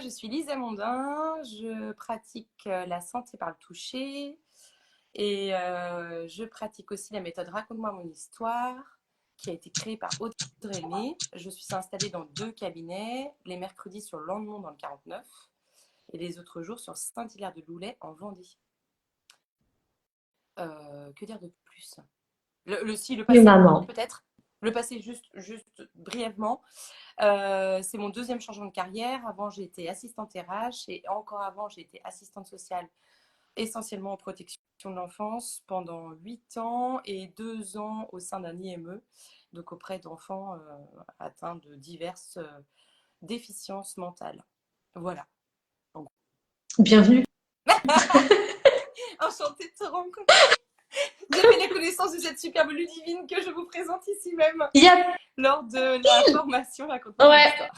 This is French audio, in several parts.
je suis Lisa Mondin, je pratique la santé par le toucher et je pratique aussi la méthode Raconte-moi mon histoire qui a été créée par Audrey May. Je suis installée dans 2 cabinets, les mercredis sur Landemont dans le 49 et les autres jours sur Saint-Hilaire-de-Loulay en Vendée. Que dire de plus? Le Oui, passé maman. peut-être. Le passé juste brièvement. C'est mon 2e changement de carrière. Avant, j'ai été assistante RH et encore avant, j'ai été assistante sociale essentiellement en protection de l'enfance pendant 8 ans et 2 ans au sein d'un IME, donc auprès d'enfants atteints de diverses déficiences mentales. Voilà. Bienvenue. Enchantée de te rencontrer. J'ai fait la connaissance de cette superbe Ludivine que je vous présente ici même Il y a lors de la formation Raconte-moi mon ouais, histoire.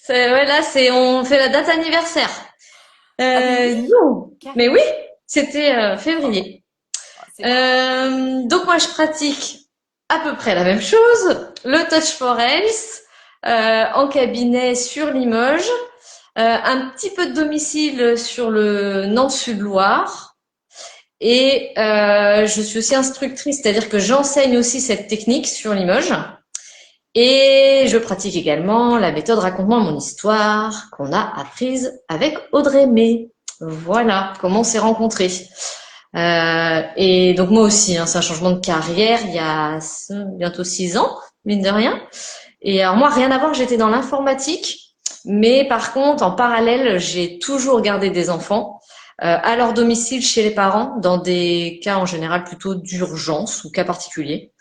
ouais, là on fait la date anniversaire. Ah mais oui, Non, mais oui, carrément. c'était Oh, février. c'est beau. Donc moi je pratique à peu près la même chose, le Touch for Health, en cabinet sur Limoges, un petit peu de domicile sur le Nord-Sud-Loire. Et je suis aussi instructrice, c'est-à-dire que j'enseigne aussi cette technique sur Limoges. Et je pratique également la méthode Raconte-moi mon histoire qu'on a apprise avec Audrey May. Voilà comment on s'est rencontrés. Et donc moi aussi, hein, c'est un changement de carrière il y a bientôt 6 ans, mine de rien. Et alors moi, rien à voir, j'étais dans l'informatique, mais par contre, en parallèle, j'ai toujours gardé des enfants à leur domicile chez les parents, dans des cas en général plutôt d'urgence ou cas particuliers.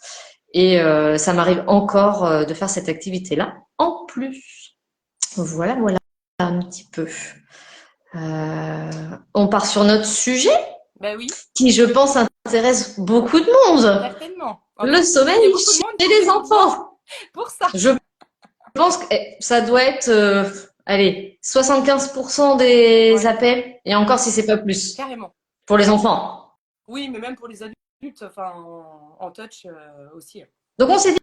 Et ça m'arrive encore de faire cette activité-là en plus. Voilà, voilà un petit peu. On part sur notre sujet Ben oui, qui, je pense, intéresse beaucoup de monde. certainement. En tout Le cas, il y a sommeil beaucoup de monde chez qui les nous écoute enfants. pour ça. Je pense que ça doit être, allez, 75% des Ouais, appels, et encore si c'est pas plus, carrément. pour les enfants. Oui, mais même pour les adultes, enfin en touch aussi. Donc on s'est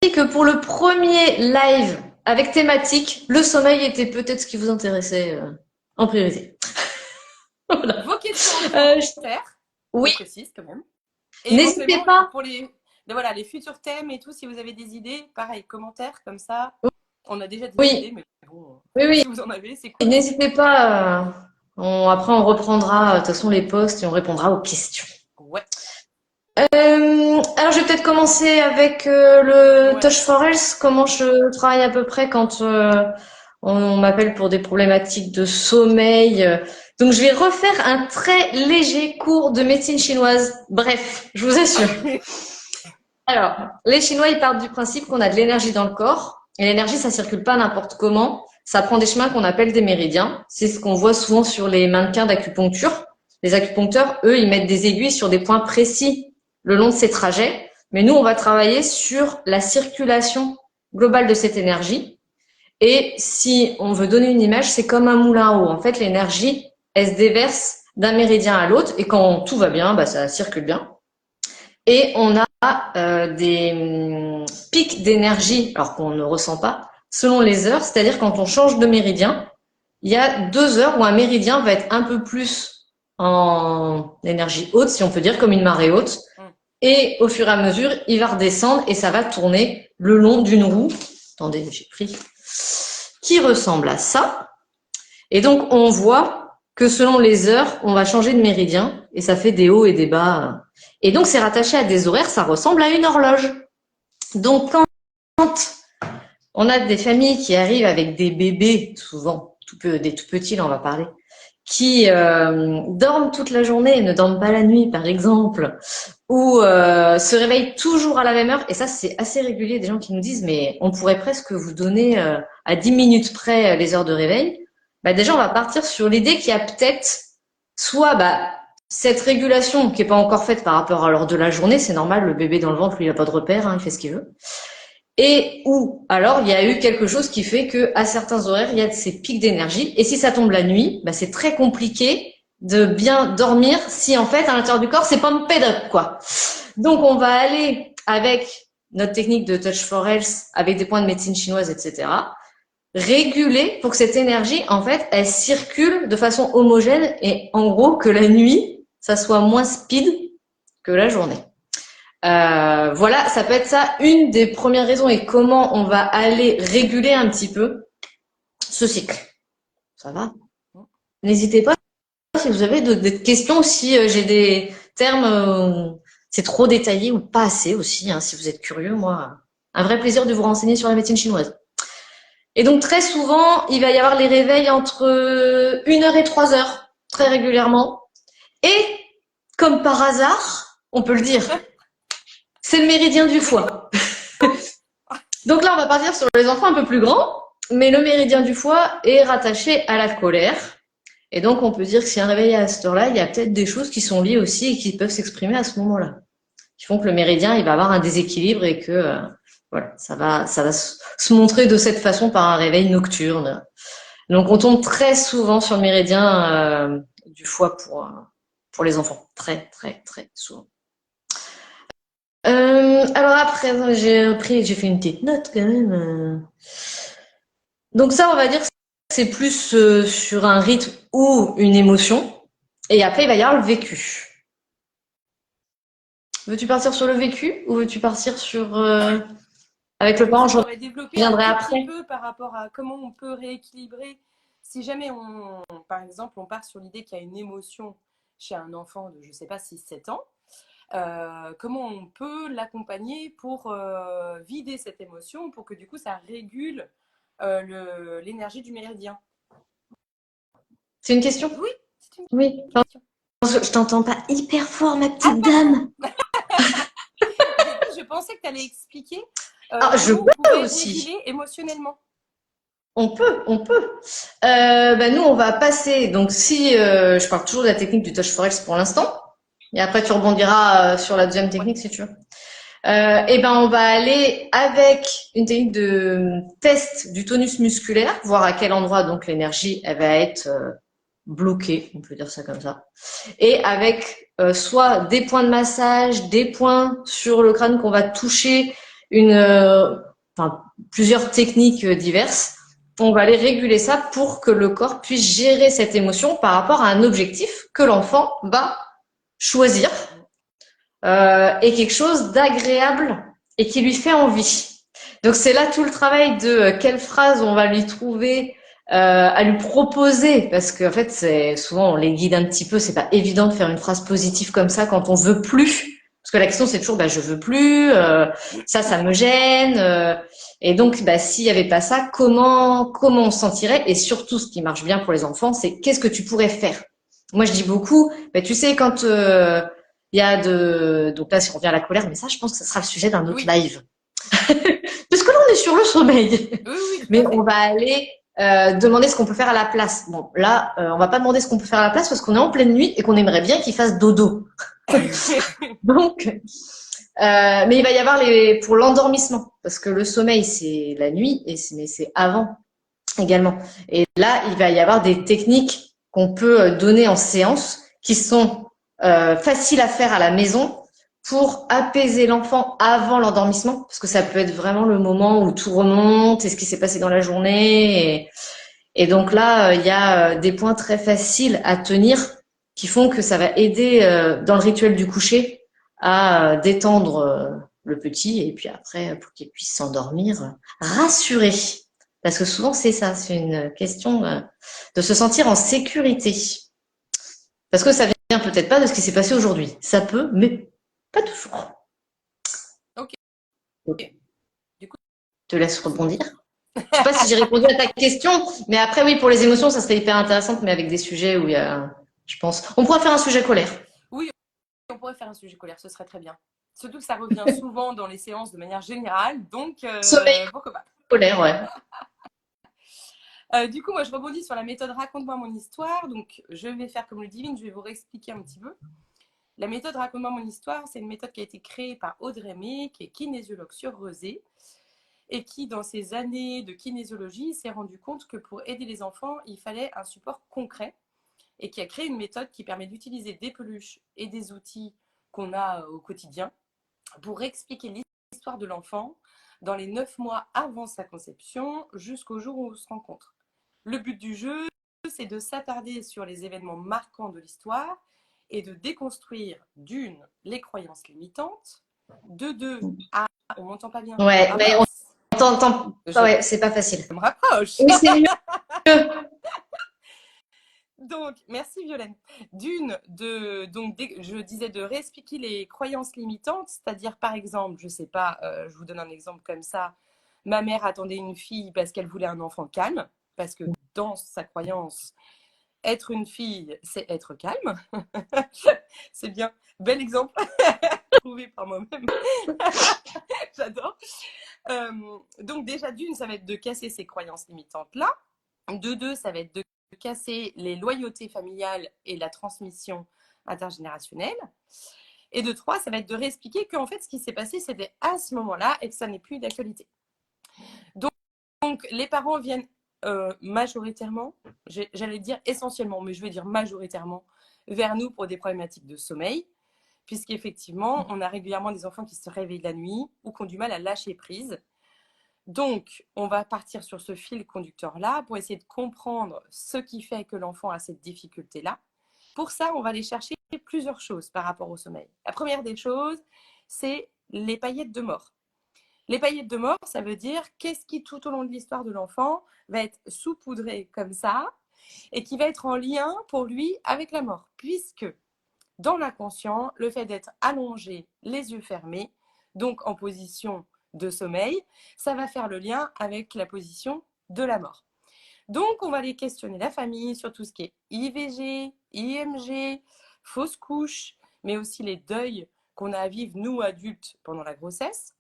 dit que pour le premier live avec thématique, le sommeil était peut-être ce qui vous intéressait en priorité. Voilà. Vos questions en Euh, je- commentaire, je oui, précise quand même. Et n'hésitez éventuellement, pas. pour voilà, les futurs thèmes et tout, si vous avez des idées, pareil, commentaires comme ça. On a déjà des idées, Oui, mais bon, oui, oui. si vous en avez, c'est cool aussi. N'hésitez pas. Après, on reprendra de toute façon les posts et on répondra aux questions. Ouais, Alors, je vais peut-être commencer avec le ouais. Touch for Health, comment je travaille à peu près quand on m'appelle pour des problématiques de sommeil. Donc, je vais refaire un très léger cours de médecine chinoise. Bref, je vous assure. Alors, les Chinois, ils partent du principe qu'on a de l'énergie dans le corps. Et l'énergie, ça circule pas n'importe comment. Ça prend des chemins qu'on appelle des méridiens. C'est ce qu'on voit souvent sur les mannequins d'acupuncture. Les acupuncteurs, eux, ils mettent des aiguilles sur des points précis le long de ces trajets. Mais nous, on va travailler sur la circulation globale de cette énergie. Et si on veut donner une image, c'est comme un moulin à eau. En fait, l'énergie, elle se déverse d'un méridien à l'autre. Et quand tout va bien, bah, ça circule bien. Et on a des pics d'énergie, alors qu'on ne ressent pas, selon les heures. C'est-à-dire quand on change de méridien, il y a 2 heures où un méridien va être un peu plus en énergie haute, si on peut dire, comme une marée haute. Mm. Et au fur et à mesure, il va redescendre et ça va tourner le long d'une roue. Attendez, j'ai pris. Qui ressemble à ça. Et donc, on voit que selon les heures, on va changer de méridien et ça fait des hauts et des bas. Et donc, c'est rattaché à des horaires, ça ressemble à une horloge. Donc, quand on a des familles qui arrivent avec des bébés, souvent, des tout petits, là, on va parler, qui dorment toute la journée et ne dorment pas la nuit, par exemple, ou se réveillent toujours à la même heure, et ça, c'est assez régulier, des gens qui nous disent, mais on pourrait presque vous donner à 10 minutes près les heures de réveil. Bah, déjà, on va partir sur l'idée qu'il y a peut-être soit cette régulation qui est pas encore faite par rapport à l'heure de la journée, c'est normal, le bébé dans le ventre, lui, il a pas de repère, hein, il fait ce qu'il veut. Et ou alors il y a eu quelque chose qui fait que à certains horaires, il y a ces pics d'énergie. Et si ça tombe la nuit, bah, c'est très compliqué de bien dormir si en fait à l'intérieur du corps c'est pumped up quoi. Donc on va aller avec notre technique de Touch for Health avec des points de médecine chinoise, etc. réguler pour que cette énergie, en fait, elle circule de façon homogène et en gros que la nuit, ça soit moins speed que la journée. Voilà, ça peut être ça une des premières raisons et comment on va aller réguler un petit peu ce cycle. Ça va? N'hésitez pas si vous avez des questions, si j'ai des termes, c'est trop détaillé ou pas assez aussi, hein, si vous êtes curieux, moi, un vrai plaisir de vous renseigner sur la médecine chinoise. Et donc très souvent, il va y avoir les réveils entre 1 heure et 3 heures, très régulièrement. Et comme par hasard, on peut le dire, c'est le méridien du foie. Donc là, on va partir sur les enfants un peu plus grands, mais le méridien du foie est rattaché à la colère. Et donc, on peut dire que si un réveil à cette heure-là, il y a peut-être des choses qui sont liées aussi et qui peuvent s'exprimer à ce moment-là, qui font que le méridien, il va avoir un déséquilibre et que voilà, ça va se montrer de cette façon par un réveil nocturne. Donc, on tombe très souvent sur le méridien du foie pour les enfants, très très très souvent. Alors après, j'ai fait une petite note quand même. Donc ça, on va dire que c'est plus sur un rythme ou une émotion. Et après, il va y avoir le vécu. Veux-tu partir sur le vécu ou veux-tu partir sur avec le parent? Je Je pourrais développer un reviendrai tout petit après. peu par rapport à comment on peut rééquilibrer. Si jamais, par exemple, on part sur l'idée qu'il y a une émotion chez un enfant de, je ne sais pas, 6-7 ans, comment on peut l'accompagner pour vider cette émotion, pour que du coup, ça régule l'énergie du méridien. C'est une question? Oui, c'est une Oui. question. Je t'entends pas hyper fort, ma Ah, petite pardon. dame. J'ai dit, je pensais que tu allais expliquer Ah, je comment on peux pouvait aussi. réguler émotionnellement. On peut, on peut. Nous, on va passer. Donc, si je parle toujours de la technique du touch forex pour l'instant, et après tu rebondiras sur la deuxième Ouais. technique si tu veux. Et ben, on va aller avec une technique de test du tonus musculaire, voir à quel endroit donc l'énergie elle va être bloquée, on peut dire ça comme ça, et avec soit des points de massage, des points sur le crâne qu'on va toucher, enfin, plusieurs techniques diverses. On va aller réguler ça pour que le corps puisse gérer cette émotion par rapport à un objectif que l'enfant va choisir et quelque chose d'agréable et qui lui fait envie. Donc c'est là tout le travail de quelle phrase on va lui trouver à lui proposer, parce qu'en fait c'est souvent on les guide un petit peu, c'est pas évident de faire une phrase positive comme ça quand on veut plus, parce que la question c'est toujours bah je veux plus, ça me gêne, et donc bah s'il y avait pas ça, comment on se sentirait, et surtout ce qui marche bien pour les enfants, c'est qu'est-ce que tu pourrais faire. Moi je dis beaucoup, bah tu sais quand il y a donc là si on revient à la colère, mais ça je pense que ce sera le sujet d'un autre Oui, live. Parce que là, on est sur le sommeil. oui, oui, tout Mais à on fait. va aller demander ce qu'on peut faire à la place. Bon, là, on va pas demander ce qu'on peut faire à la place parce qu'on est en pleine nuit et qu'on aimerait bien qu'il fasse dodo. Donc, mais il va y avoir pour l'endormissement parce que le sommeil c'est la nuit mais c'est avant également. Et là, il va y avoir des techniques qu'on peut donner en séance qui sont faciles à faire à la maison pour apaiser l'enfant avant l'endormissement, parce que ça peut être vraiment le moment où tout remonte et ce qui s'est passé dans la journée. Et donc là, il y a des points très faciles à tenir qui font que ça va aider dans le rituel du coucher à détendre le petit et puis après pour qu'il puisse s'endormir rassuré. Parce que souvent c'est ça, c'est une question de se sentir en sécurité. Parce que ça vient peut-être pas de ce qui s'est passé aujourd'hui. Ça peut, mais pas toujours. Ok. Je Du coup, te laisse rebondir. Je sais pas si j'ai répondu à ta question, mais après oui, pour les émotions, ça serait hyper intéressant, mais avec des sujets où il y a, je pense, on pourrait faire un sujet colère. oui, on pourrait faire un sujet colère, ce serait très bien. Surtout que ça revient souvent dans les séances de manière générale, donc Sommeil pourquoi pas. colère, ouais. Du coup, moi, je rebondis sur la méthode Raconte-moi mon histoire. Donc, je vais faire comme le divine, je vais vous réexpliquer un petit peu. La méthode Raconte-moi mon histoire, c'est une méthode qui a été créée par Audrey May, qui est kinésiologue sur Rezé, et qui, dans ses années de kinésiologie, s'est rendu compte que pour aider les enfants, il fallait un support concret, et qui a créé une méthode qui permet d'utiliser des peluches et des outils qu'on a au quotidien pour expliquer l'histoire de l'enfant dans les 9 mois avant sa conception jusqu'au jour où on se rencontre. Le but du jeu, c'est de s'attarder sur les événements marquants de l'histoire et de déconstruire d'une, les croyances limitantes, de deux, ah, on m'entend pas bien. Ouais, Ah, mais mince. on t'entend. Ouais, c'est pas facile. Je me rapproche. Oui, c'est mieux. Donc, merci Violaine. Je disais de réexpliquer les croyances limitantes, c'est-à-dire par exemple, je sais pas, je vous donne un exemple comme ça, ma mère attendait une fille parce qu'elle voulait un enfant calme, parce que dans sa croyance, être une fille, c'est être calme. C'est bien, bel exemple, trouvé par moi-même. J'adore. Donc déjà d'une, ça va être de casser ces croyances limitantes-là. De deux, ça va être de casser les loyautés familiales et la transmission intergénérationnelle. Et de trois, ça va être de réexpliquer qu'en fait, ce qui s'est passé, c'était à ce moment-là et que ça n'est plus d'actualité. Donc, les parents viennent majoritairement, j'allais dire essentiellement, mais je vais dire majoritairement, vers nous pour des problématiques de sommeil, puisqu'effectivement, on a régulièrement des enfants qui se réveillent la nuit ou qui ont du mal à lâcher prise. Donc, on va partir sur ce fil conducteur-là pour essayer de comprendre ce qui fait que l'enfant a cette difficulté-là. Pour ça, on va aller chercher plusieurs choses par rapport au sommeil. La première des choses, c'est les paillettes de mort. Les paillettes de mort, ça veut dire qu'est-ce qui, tout au long de l'histoire de l'enfant, va être saupoudré comme ça et qui va être en lien pour lui avec la mort. Puisque dans l'inconscient, le fait d'être allongé, les yeux fermés, donc en position de sommeil, ça va faire le lien avec la position de la mort. Donc, on va aller questionner la famille sur tout ce qui est IVG, IMG, fausse couche, mais aussi les deuils qu'on a à vivre, nous, adultes, pendant la grossesse,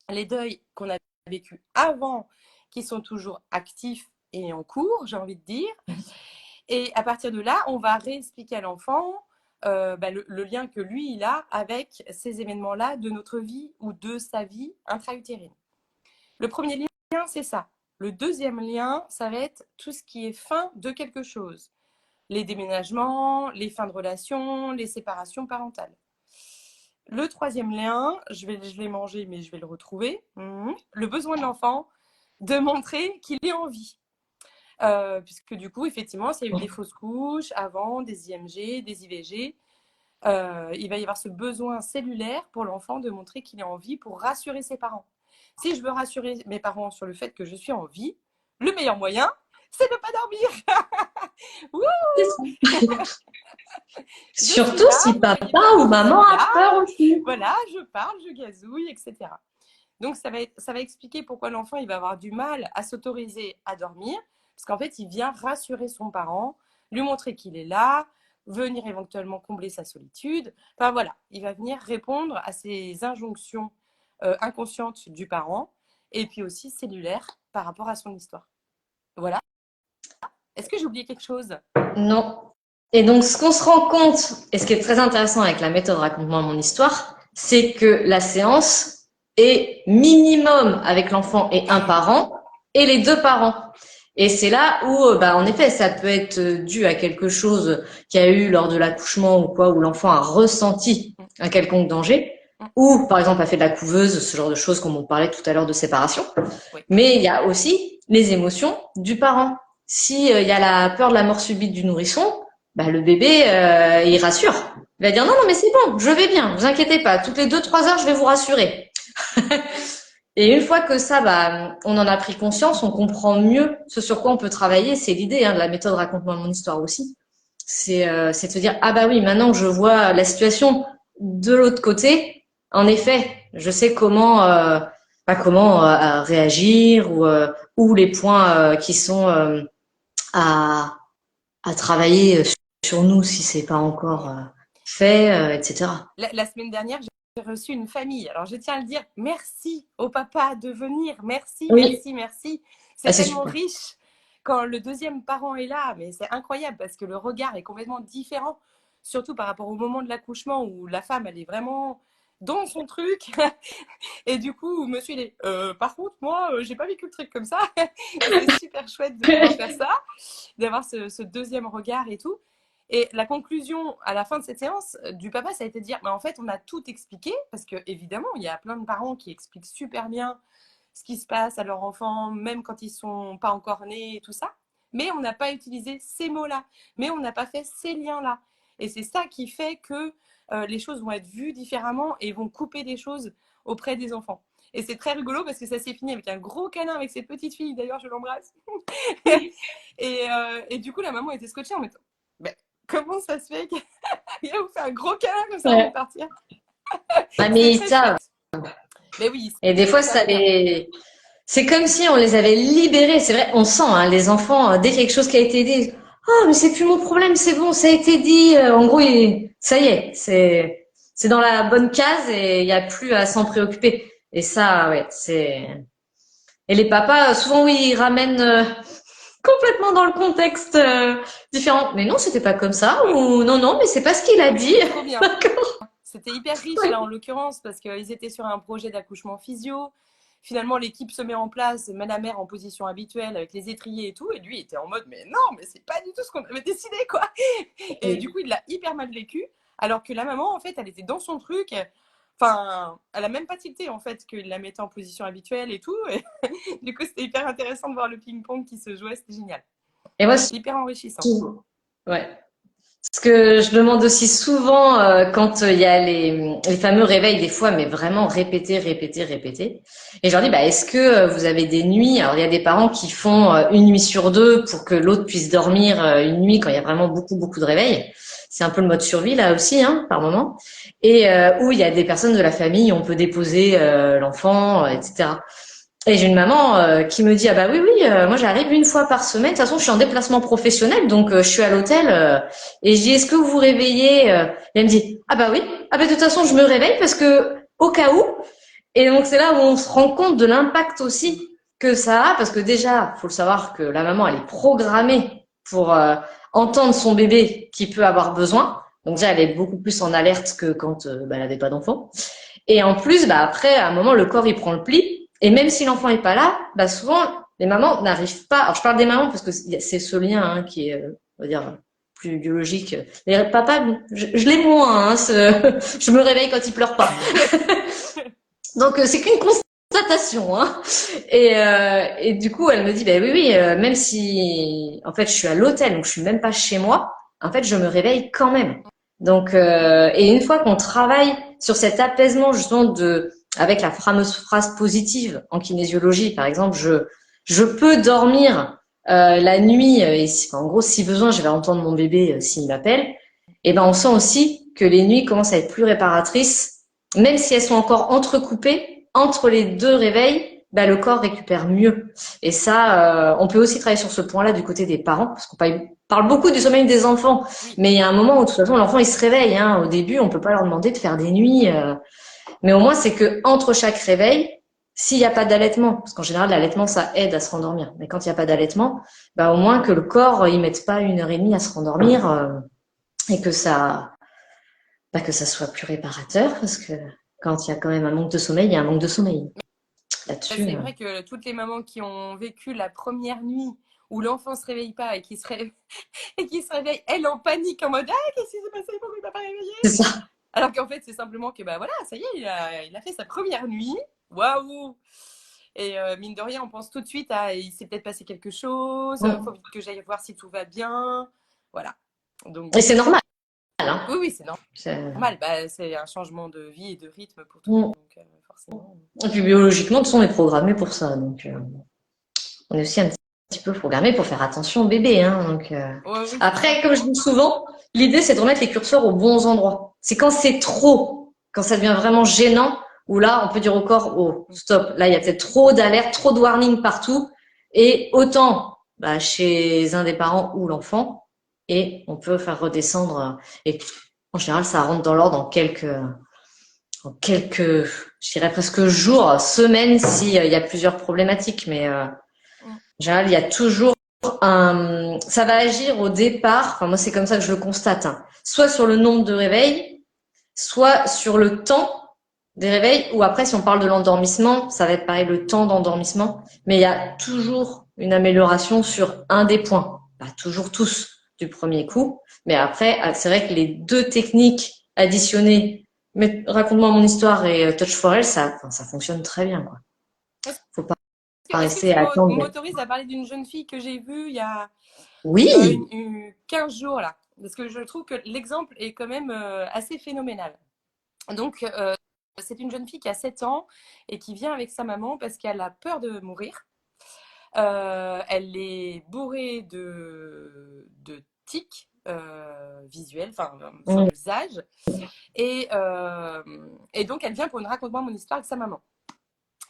les deuils qu'on a vécu avant, qui sont toujours actifs et en cours, j'ai envie de dire. Et à partir de là, on va réexpliquer à l'enfant le lien que lui, il a avec ces événements-là de notre vie ou de sa vie intra-utérine. Le premier lien, c'est ça. Le deuxième lien, ça va être tout ce qui est fin de quelque chose. Les déménagements, les fins de relations, les séparations parentales. Le troisième lien, je l'ai mangé, mais je vais le retrouver. Le besoin de l'enfant de montrer qu'il est en vie. Puisque du coup, effectivement, s'il y a eu des fausses couches avant, des IMG, des IVG, il va y avoir ce besoin cellulaire pour l'enfant de montrer qu'il est en vie pour rassurer ses parents. Si je veux rassurer mes parents sur le fait que je suis en vie, le meilleur moyen, c'est de ne pas dormir. Surtout si papa ou maman a peur aussi. Voilà, je parle, je gazouille, etc. Donc, ça va expliquer pourquoi l'enfant il va avoir du mal à s'autoriser à dormir, parce qu'en fait, il vient rassurer son parent, lui montrer qu'il est là, venir éventuellement combler sa solitude. Enfin voilà, il va venir répondre à ces injonctions inconscientes du parent, et puis aussi cellulaires par rapport à son histoire. Voilà. Est-ce que j'ai oublié quelque chose? Non. Et donc, ce qu'on se rend compte, et ce qui est très intéressant avec la méthode Raconte-moi mon histoire, c'est que la séance est minimum avec l'enfant et un parent, et les deux parents. Et c'est là où, en effet, ça peut être dû à quelque chose qu'il y a eu lors de l'accouchement ou quoi, où l'enfant a ressenti un quelconque danger, ou par exemple a fait de la couveuse, ce genre de choses comme on parlait tout à l'heure de séparation. Oui. Mais il y a aussi les émotions du parent. Si il y a la peur de la mort subite du nourrisson, le bébé il rassure. Il va dire non mais c'est bon, je vais bien, vous inquiétez pas, toutes les 2-3 heures je vais vous rassurer. Et une fois que ça, on en a pris conscience, on comprend mieux ce sur quoi on peut travailler. C'est l'idée de la méthode Raconte-moi mon histoire aussi. C'est de se dire ah bah oui, maintenant que je vois la situation de l'autre côté, en effet, je sais comment réagir ou les points qui sont à travailler sur nous si c'est pas encore fait, etc. La semaine dernière, j'ai reçu une famille. Alors, je tiens à le dire, merci au papa de venir. Merci, Oui. merci, merci. C'est c'est tellement super. riche quand le deuxième parent est là. Mais c'est incroyable parce que le regard est complètement différent, surtout par rapport au moment de l'accouchement où la femme, elle est vraiment dans son truc. Et du coup, monsieur, il est par contre, moi, j'ai pas vécu le truc comme ça. C'est super chouette de pouvoir faire ça, d'avoir ce deuxième regard et tout. Et la conclusion à la fin de cette séance du papa, ça a été de dire, en fait, on a tout expliqué, parce que évidemment, il y a plein de parents qui expliquent super bien ce qui se passe à leur enfant, même quand ils sont pas encore nés et tout ça. Mais on n'a pas utilisé ces mots-là, mais on n'a pas fait ces liens-là. Et c'est ça qui fait que les choses vont être vues différemment et vont couper des choses auprès des enfants. Et c'est très rigolo parce que ça s'est fini avec un gros câlin avec ses petites filles. D'ailleurs, je l'embrasse. Et du coup, la maman était scotchée en mettant ben, comment ça se fait qu'il a vous fait un gros câlin comme ça avant de partir. Ah, mais ils savent. Mais oui. Et des fois, ça les. C'est comme si on les avait libérés. C'est vrai, on sent, hein, les enfants, dès quelque chose qui a été dit, oh, mais c'est plus mon problème, c'est bon, ça a été dit. En gros, ça y est, c'est dans la bonne case et il n'y a plus à s'en préoccuper. Et ça, ouais, c'est. Et les papas, souvent, oui, ils ramènent complètement dans le contexte différent. Mais non, c'était pas comme ça. Ou non, non, mais c'est pas ce qu'il a dit. Trop bien. C'était hyper riche, là, en l'occurrence, parce qu'ils étaient sur un projet d'accouchement physio. Finalement, l'équipe se met en place, met la mère en position habituelle avec les étriers et tout. Et lui, il était en mode, mais non, mais c'est pas du tout ce qu'on avait décidé, quoi. Et du coup, il l'a hyper mal vécu. Alors que la maman, en fait, elle était dans son truc. Enfin, elle a même pas tilté, en fait, qu'il la mettait en position habituelle et tout. Et du coup, c'était hyper intéressant de voir le ping-pong qui se jouait. C'était génial. Et moi, hyper enrichissant. Ouais. Ce que je demande aussi souvent quand il y a les fameux réveils des fois, mais vraiment répéter, répéter, répéter. Et je leur dis, bah, est-ce que vous avez des nuits? Alors il y a des parents qui font une nuit sur deux pour que l'autre puisse dormir une nuit quand il y a vraiment beaucoup, beaucoup de réveils. C'est un peu le mode survie là aussi, hein, par moment. Et où il y a des personnes de la famille, on peut déposer l'enfant, etc. Et j'ai une maman qui me dit ah bah oui oui moi j'arrive une fois par semaine, de toute façon je suis en déplacement professionnel donc je suis à l'hôtel et je dis est-ce que vous vous réveillez et elle me dit ah bah oui ah bah de toute façon je me réveille parce que au cas où. Et donc c'est là où on se rend compte de l'impact aussi que ça a parce que déjà faut le savoir que la maman elle est programmée pour entendre son bébé qui peut avoir besoin, donc déjà elle est beaucoup plus en alerte que quand bah, elle avait pas d'enfant. Et en plus bah après à un moment le corps il prend le pli. Et même si l'enfant est pas là, bah souvent les mamans n'arrivent pas. Alors je parle des mamans parce que c'est ce lien hein, qui est, on va dire, plus biologique. Les papas, je l'ai moins. Hein, je me réveille quand ils pleurent pas. Donc c'est qu'une constatation. Hein. Et du coup elle me dit, bah oui oui, même si en fait je suis à l'hôtel, donc je suis même pas chez moi. En fait je me réveille quand même. Donc et une fois qu'on travaille sur cet apaisement justement de avec la fameuse phrase positive en kinésiologie, par exemple, je peux dormir la nuit et en gros si besoin je vais entendre mon bébé s'il m'appelle. Et ben on sent aussi que les nuits commencent à être plus réparatrices, même si elles sont encore entrecoupées entre les deux réveils. Ben, le corps récupère mieux. Et ça, on peut aussi travailler sur ce point-là du côté des parents, parce qu'on parle beaucoup du sommeil des enfants, mais il y a un moment où de toute façon l'enfant il se réveille. Hein. Au début, on peut pas leur demander de faire des nuits. Mais au moins, c'est que entre chaque réveil, s'il n'y a pas d'allaitement, parce qu'en général, l'allaitement, ça aide à se rendormir. Mais quand il n'y a pas d'allaitement, bah, au moins que le corps, il mette pas 1 heure et demie à se rendormir et que ça soit plus réparateur, parce que quand il y a quand même un manque de sommeil, il y a un manque de sommeil. Là-dessus. C'est vrai que toutes les mamans qui ont vécu la première nuit où l'enfant se réveille pas et qui se réveille, elle en panique en mode ah qu'est-ce qui s'est passé, pourquoi il m'a pas réveillé? C'est ça. Alors qu'en fait c'est simplement que bah voilà ça y est il a fait sa première nuit, waouh. Et mine de rien on pense tout de suite à il s'est peut-être passé quelque chose, faut vite que j'aille voir si tout va bien, voilà. Donc et c'est normal. Hein. Oui c'est normal, bah, c'est un changement de vie et de rythme pour tout le monde, donc forcément. Et puis biologiquement, de toute façon, on est programmé pour ça, donc on est aussi un petit peu programmé pour faire attention au bébé. Hein, donc, oui. Après, comme je dis souvent, l'idée c'est de remettre les curseurs aux bons endroits. C'est quand c'est trop, quand ça devient vraiment gênant, où là on peut dire au corps, oh stop, là il y a peut-être trop d'alerte, trop de warning partout, et autant bah, chez un des parents ou l'enfant, et on peut faire redescendre. Et en général, ça rentre dans l'ordre en quelques, je dirais presque jours, semaines, s'il y a plusieurs problématiques. Mais en général, il y a toujours ça va agir au départ, enfin moi c'est comme ça que je le constate, hein, soit sur le nombre de réveils, soit sur le temps des réveils, ou après si on parle de l'endormissement, ça va être pareil, le temps d'endormissement, mais il y a toujours une amélioration sur un des points, pas toujours tous du premier coup, mais après c'est vrai que les deux techniques additionnées, mais raconte-moi mon histoire et Touch for Elle, ça fonctionne très bien, quoi. Est-ce Faut pas est-ce que rester tu à attendre. m'autorises à parler d'une jeune fille que j'ai vue il y a Oui, 15 jours là? Parce que je trouve que l'exemple est quand même assez phénoménal. Donc, c'est une jeune fille qui a 7 ans et qui vient avec sa maman parce qu'elle a peur de mourir. Elle est bourrée de tics visuels, enfin, sur mm, le visage. Et donc, elle vient pour une raconte-moi mon histoire avec sa maman.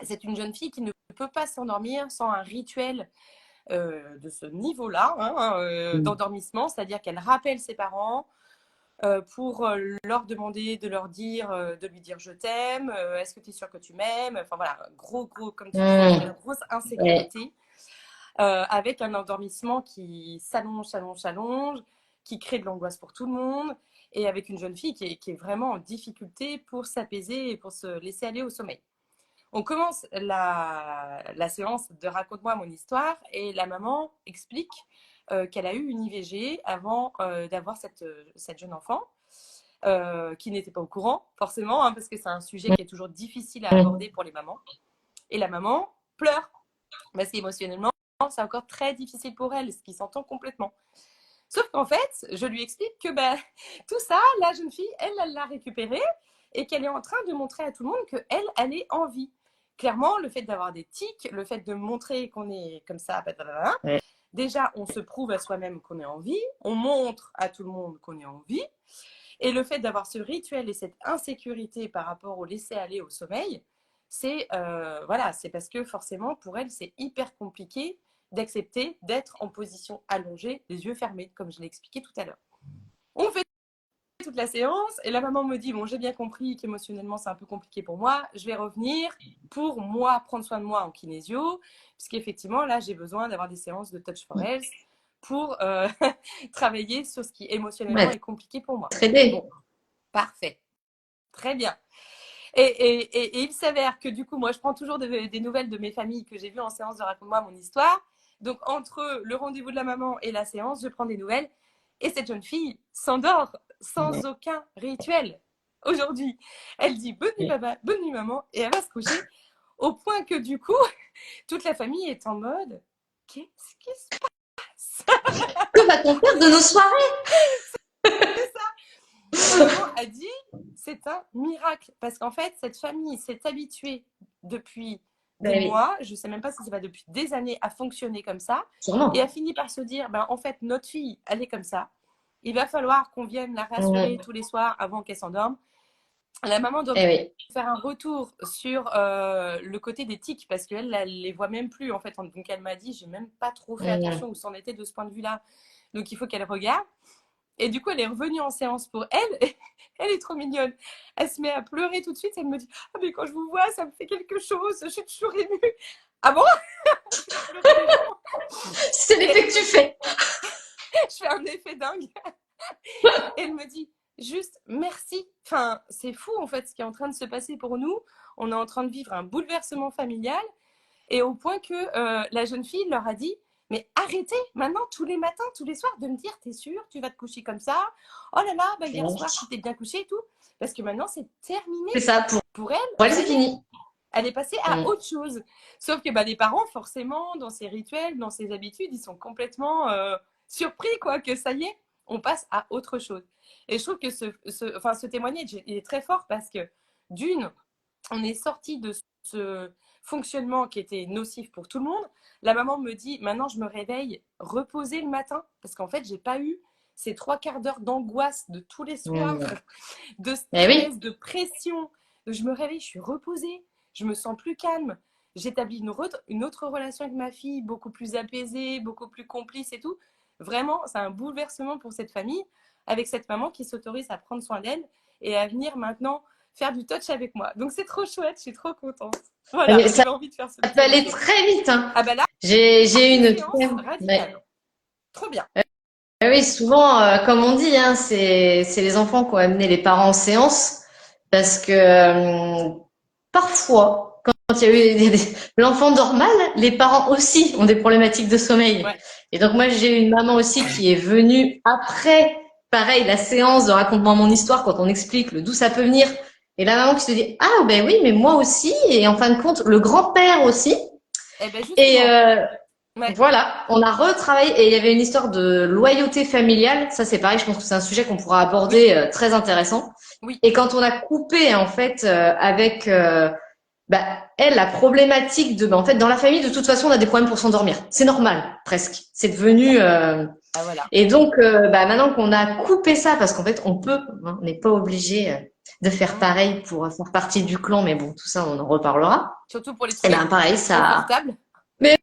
C'est une jeune fille qui ne peut pas s'endormir sans un rituel de ce niveau-là, hein, mm, d'endormissement, c'est-à-dire qu'elle rappelle ses parents pour leur demander de leur dire, de lui dire je t'aime, est-ce que tu es sûr que tu m'aimes, enfin voilà, gros, comme tu disais, mm, une grosse ouais, insécurité, avec un endormissement qui s'allonge, qui crée de l'angoisse pour tout le monde, et avec une jeune fille qui est vraiment en difficulté pour s'apaiser et pour se laisser aller au sommeil. On commence la séance de raconte-moi mon histoire et la maman explique qu'elle a eu une IVG avant d'avoir cette jeune enfant, qui n'était pas au courant, forcément, hein, parce que c'est un sujet qui est toujours difficile à mm, aborder pour les mamans. Et la maman pleure, parce qu'émotionnellement, c'est encore très difficile pour elle, ce qui s'entend complètement. Sauf qu'en fait, je lui explique que tout ça, la jeune fille, elle l'a récupéré et qu'elle est en train de montrer à tout le monde qu'elle, elle est en vie. Clairement, le fait d'avoir des tics, le fait de montrer qu'on est comme ça, ouais. déjà, on se prouve à soi-même qu'on est en vie, on montre à tout le monde qu'on est en vie. Et le fait d'avoir ce rituel et cette insécurité par rapport au laisser-aller au sommeil, c'est voilà, c'est parce que forcément, pour elle, c'est hyper compliqué d'accepter d'être en position allongée, les yeux fermés, comme je l'ai expliqué tout à l'heure. On fait toute la séance et la maman me dit, bon, j'ai bien compris qu'émotionnellement, c'est un peu compliqué pour moi, je vais revenir pour moi, prendre soin de moi en kinésio, puisqu'effectivement, là, j'ai besoin d'avoir des séances de Touch for Health pour travailler sur ce qui émotionnellement Ouais, est compliqué pour moi. t'aider. Bon, parfait. Très bien. Et il s'avère que du coup, moi, je prends toujours des nouvelles de mes familles que j'ai vues en séance de raconte-moi mon histoire. Donc, entre le rendez-vous de la maman et la séance, je prends des nouvelles. Et cette jeune fille s'endort sans aucun rituel. Aujourd'hui, elle dit bonne nuit papa, bonne nuit maman, et elle va se coucher. Au point que du coup, toute la famille est en mode qu'est-ce qui se passe? Que va-t-on faire de nos soirées? C'est ça. La maman a dit c'est un miracle parce qu'en fait cette famille s'est habituée depuis des Ben oui, mois, je ne sais même pas si c'est pas depuis des années, à fonctionner comme ça et a sûrement. fini par se dire en fait notre fille elle est comme ça, il va falloir qu'on vienne la rassurer Mm, tous les soirs avant qu'elle s'endorme. La maman doit eh oui. faire un retour sur le côté des tics parce qu'elle elle les voit même plus en fait, donc elle m'a dit j'ai même pas trop fait Mm, attention où c'en était de ce point de vue là, donc il faut qu'elle regarde. Et du coup, elle est revenue en séance pour elle. Elle est trop mignonne. Elle se met à pleurer tout de suite. Elle me dit ah, mais quand je vous vois, ça me fait quelque chose. Je suis toujours émue. Ah bon? Je fais pleurer les gens. C'est Et l'effet elle que tu me dit fais. je fais un effet dingue. Et elle me dit juste merci. Enfin, c'est fou en fait ce qui est en train de se passer pour nous. On est en train de vivre un bouleversement familial. Et au point que la jeune fille leur a dit mais arrêtez maintenant tous les matins, tous les soirs de me dire t'es sûr, tu vas te coucher comme ça. Oh là là, hier soir tu t'es bien couché et tout. Parce que maintenant c'est terminé. C'est ça, Pour elle, pour elle, ça c'est y est, fini. elle est passée à Mm. autre chose. Sauf que les parents, forcément, dans ces rituels, dans ces habitudes, ils sont complètement surpris quoi, que ça y est, on passe à autre chose. Et je trouve que ce témoignage il est très fort parce que d'une, on est sorti de ce fonctionnement qui était nocif pour tout le monde. La maman me dit maintenant je me réveille reposée le matin parce qu'en fait j'ai pas eu ces 3 quarts d'heure d'angoisse de tous les soirs, Mm. de Eh oui. stress, de pression. Je me réveille, je suis reposée, je me sens plus calme. J'établis une autre relation avec ma fille, beaucoup plus apaisée, beaucoup plus complice et tout. Vraiment, c'est un bouleversement pour cette famille, avec cette maman qui s'autorise à prendre soin d'elle et à venir maintenant faire du touch avec moi. Donc c'est trop chouette, je suis trop contente. Voilà, Mais j'avais envie de faire ce ça petit peut aller résumé. très vite, hein. Ah là, J'ai une différence très... radicale. ouais. Trop bien. Oui, souvent, comme on dit, hein, c'est les enfants qui ont amené les parents en séance parce que parfois, quand il y a eu l'enfant normal, les parents aussi ont des problématiques de sommeil. Ouais. Et donc moi, j'ai eu une maman aussi qui est venue après, pareil, la séance de raconte-moi mon histoire quand on explique le d'où ça peut venir Et la maman qui se dit, ah ben oui, mais moi aussi, et en fin de compte, le grand-père aussi. Eh ben Et justement, ouais, voilà, on a retravaillé, et il y avait une histoire de loyauté familiale. Ça, c'est pareil, je pense que c'est un sujet qu'on pourra oui, aborder très intéressant. oui, Et quand on a coupé, en fait, avec bah, elle, la problématique de, bah, en fait, dans la famille, de toute façon, on a des problèmes pour s'endormir. C'est normal, presque. C'est devenu. ah voilà. Et donc, bah, maintenant qu'on a coupé ça, parce qu'en fait, on peut, hein, on n'est pas obligé de faire Mm. pareil pour faire partie du clan, mais bon, tout ça, on en reparlera. Surtout pour les Et trouver ben, pareil, ça. confortables. Mais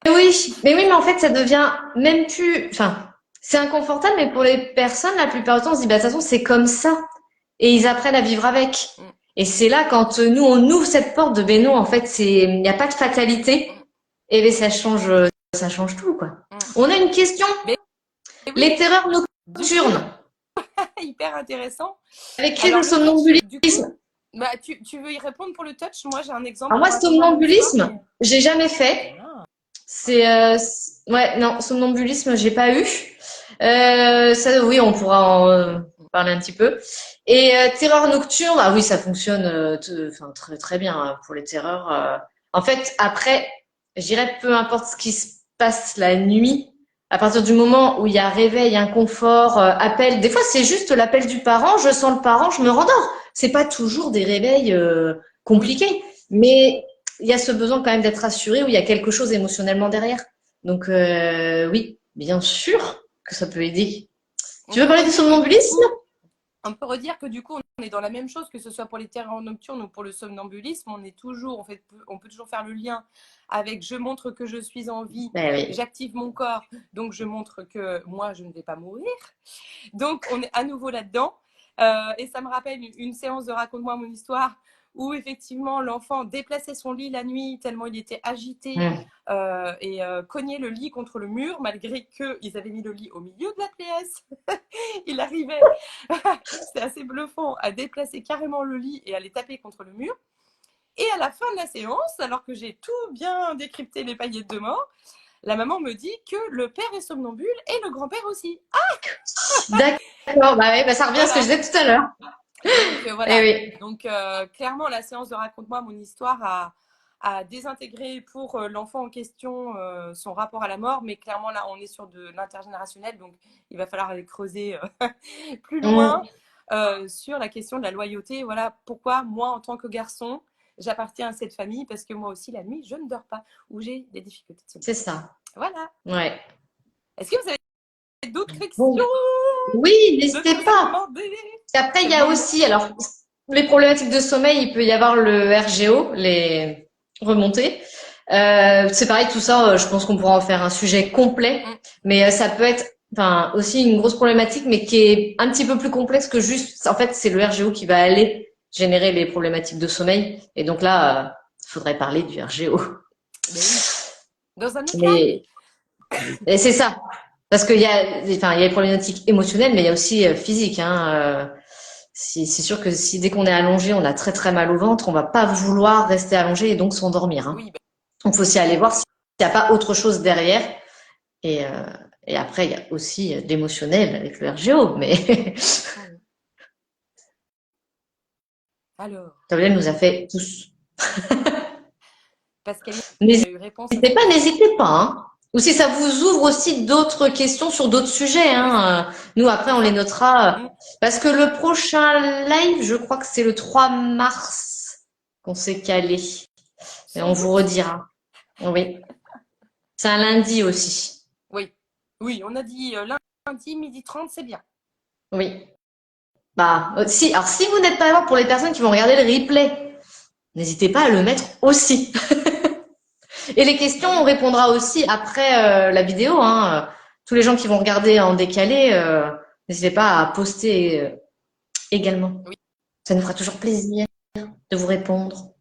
oui, mais en fait, ça devient même plus. Enfin, c'est inconfortable, mais pour les personnes, la plupart du temps, on se dit, bah, de toute façon, c'est comme ça. Et ils apprennent à vivre avec. Mm, Et c'est là, quand nous, on ouvre cette porte de, ben non, en fait, il n'y a pas de fatalité. mm, Et ben, ça change tout, quoi. mm. On a une question. Mais oui, Les terreurs du coup, nocturnes. hyper intéressant. Avec crise de Alors le touch, du coup, somnambulisme. bah, tu veux y répondre pour le touch? Moi, j'ai un exemple Alors pour moi, raconter mon histoire, somnambulisme, mais j'ai jamais fait. ah, Ouais, non, somnambulisme, j'ai pas eu. Ça, oui, on pourra en parler un petit peu. Et terreur nocturne, ah oui, ça fonctionne enfin, très très bien hein, pour les terreurs. En fait, après, je dirais peu importe ce qui se passe la nuit, à partir du moment où il y a réveil, inconfort, appel, des fois c'est juste l'appel du parent, je sens le parent, je me rendors. C'est pas toujours des réveils oui. compliqués, mais il y a ce besoin quand même d'être rassuré où il y a quelque chose émotionnellement derrière. Donc oui, bien sûr que ça peut aider. On Tu veux peut parler du redire que du somnambulisme? coup, on peut redire que du coup, on est dans la même chose, que ce soit pour les terreurs nocturnes ou pour le somnambulisme. On est toujours, on peut toujours faire le lien avec je montre que je suis en vie, Ben oui. j'active mon corps, donc je montre que moi, je ne vais pas mourir. Donc, on est à nouveau là-dedans. Et ça me rappelle une séance de Raconte-moi mon histoire où effectivement l'enfant déplaçait son lit la nuit tellement il était agité Mm. et cognait le lit contre le mur malgré qu'ils avaient mis le lit au milieu de la pièce. Il arrivait, c'était assez bluffant, à déplacer carrément le lit et à les taper contre le mur. Et à la fin de la séance, alors que j'ai tout bien décrypté les paillettes de mort, la maman me dit que le père est somnambule et le grand-père aussi. D'accord, bah oui, bah ça revient à ce que je Voilà. disais tout à l'heure. Donc Eh voilà. oui. Donc clairement, la séance de Raconte-moi mon histoire a désintégré pour l'enfant en question son rapport à la mort, mais clairement là, on est sur de l'intergénérationnel, donc il va falloir aller creuser plus loin Mm. sur la question de la loyauté. Voilà pourquoi moi, en tant que garçon, j'appartiens à cette famille, parce que moi aussi, la nuit, je ne dors pas, ou j'ai des difficultés de sommeil. C'est ça. Voilà. Ouais. Est-ce que vous avez d'autres Bon. questions, Oui, d'autres n'hésitez choses à me pas. demander? Et après, il y C'est le a moment. aussi, alors, les problématiques de sommeil, il peut y avoir le RGO, les remontées. C'est pareil, tout ça, je pense qu'on pourra en faire un sujet complet, Mm. mais ça peut être, enfin, aussi une grosse problématique, mais qui est un petit peu plus complexe que juste, en fait, c'est le RGO qui va aller générer les problématiques de sommeil. Et donc là, il faudrait parler du RGO. Mais oui. Dans un autre live. Mais, et c'est ça. Parce qu'il y a, enfin, il y a les problématiques émotionnelles, mais il y a aussi physiques, hein. C'est sûr que si dès qu'on est allongé, on a très très mal au ventre, on va pas vouloir rester allongé et donc s'endormir, hein. Oui, bah, Donc, faut aussi aller voir s'il n'y a pas autre chose derrière. Et, euh, et après, il y a aussi l'émotionnel avec le RGO. Mais alors, Gabriel nous a fait tous. Pascaline a eu réponse à N'hésitez sa pas, question. n'hésitez pas, hein. Ou si ça vous ouvre aussi d'autres questions sur d'autres sujets, Oui, hein. Nous, après, c'est on les ça. notera. Mm. Parce que le prochain live, je crois que c'est le 3 mars qu'on s'est calé. Et Sans on vous doute. redira. Oui. C'est un lundi aussi. Oui. Oui, on a dit lundi, midi 30, c'est bien. Oui. Bah, si, alors si vous n'êtes pas là pour les personnes qui vont regarder le replay, n'hésitez pas à le mettre aussi. Et les questions, Bah on oui. répondra aussi après la vidéo, hein. Tous les gens qui vont regarder en décalé, n'hésitez pas à poster également. Oui. Ça nous fera toujours plaisir de vous répondre.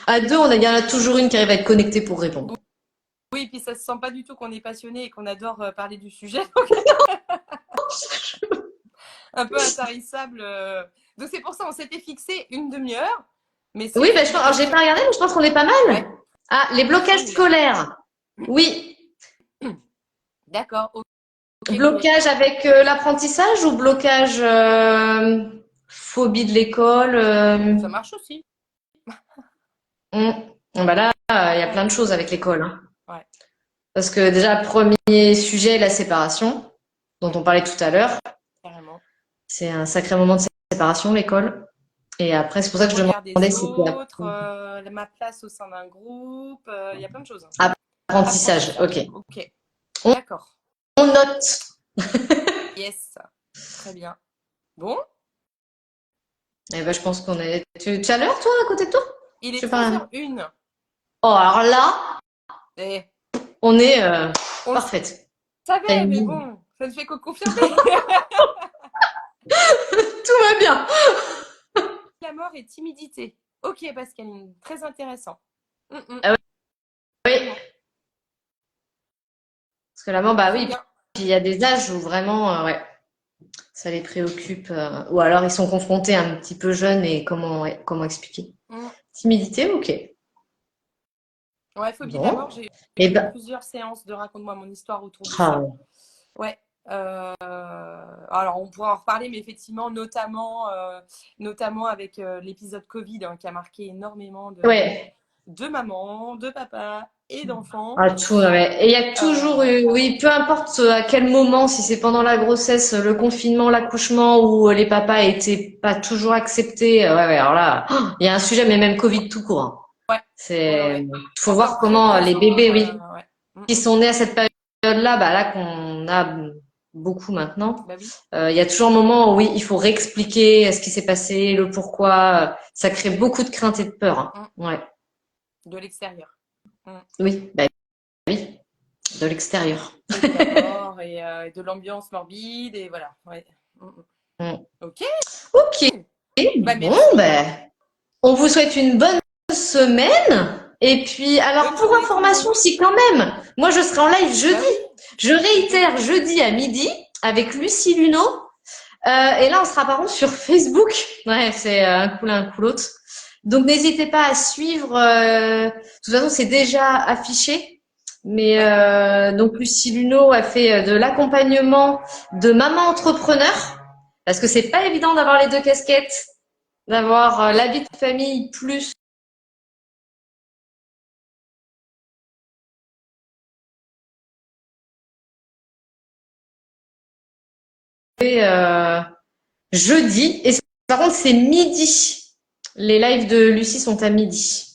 À deux, il y en a toujours une qui arrive à être connectée pour répondre. Oui, puis ça se sent pas du tout qu'on est passionné et qu'on adore parler du sujet. Un peu intarissable. Donc c'est pour ça on s'était fixé une demi-heure. Mais si Oui, vous ben avez des alors j'ai questions, pas regardé, mais je pense qu'on est pas ouais, mal. Ah, les je pense blocages qu'on est là. scolaires. Oui. D'accord. Ok, ok. Blocage avec l'apprentissage ou blocage phobie de l'école. Ça marche aussi. Bah là, il y a plein Ouais, de choses avec l'école, hein. ouais, Parce que déjà, premier sujet, la séparation, dont on parlait tout à l'heure. carrément. C'est un sacré moment de séparation, l'école. Et après, c'est pour ça Le que je regard des demandais si c'était autres, ma place au sein d'un groupe, il y a plein de choses, hein. apprentissage. Ok. Apprentissage. Ok, On, d'accord. on note. Yes, très bien. Bon, Eh ben, je pense qu'on est. Tu as l'heure, toi, à côté de toi? il Je est sais pas. 13h01. Oh, alors là, Et on est on le parfaite. savait, mais Timing. bon, ça ne fait que confirmer. Tout va bien. La mort et timidité. Ok, Pascaline, très intéressant. Ah oui. Vraiment, Parce que la mort, bah très oui. bien. Puis il y a des âges où vraiment, ouais, ça les préoccupe. Ou alors ils sont confrontés un petit peu jeunes et ouais, comment expliquer? Mm. Timidité, ok. Ouais, phobie de la Bon. mort, j'ai Et eu ben, plusieurs séances de raconte-moi mon histoire autour de ça. ah, Ouais. Alors, on pourra en reparler, mais effectivement, notamment avec l'épisode Covid hein, qui a marqué énormément ouais. de mamans, de papas et d'enfants. Ah, tout, ouais. Et il y a toujours Euh, eu, oui, peu importe à quel moment, si c'est pendant la grossesse, le confinement, l'accouchement, où les papas étaient pas toujours acceptés. Ouais, ouais, alors là, oh, il y a un sujet, mais même Covid tout court, hein. ouais, ouais, C'est, ouais. faut Encore voir très comment les présent. bébés, oui, Ouais. qui sont nés à cette période-là, bah là qu'on a beaucoup maintenant. Bah oui, Il y a toujours un moment où oui, il faut réexpliquer ce qui s'est passé, le pourquoi. Ça crée beaucoup de crainte et de peur, hein. mm, Ouais, de l'extérieur. Mm. oui, bah oui, de l'extérieur. Et de la mort et de l'ambiance morbide et voilà. Ouais. Mm. Ok, Ok, bah bon, merci. ben, on vous souhaite une bonne semaine. Et puis, alors, Bonne pour journée tout le information, monde. si quand même, moi je serai en live Bah jeudi. oui, Je réitère jeudi. jeudi à midi avec Lucie Luno. Et là, on sera par contre sur Facebook. Ouais, c'est un coup l'un, un coup l'autre. Donc, n'hésitez pas à suivre. De toute façon, c'est déjà affiché. Mais Ouais. donc, Lucie Luno a fait de l'accompagnement de maman entrepreneur. Parce que c'est pas évident d'avoir les deux casquettes, d'avoir la Oui. vie de famille plus euh, jeudi. Et par contre, c'est midi. Les lives de Lucie sont à midi.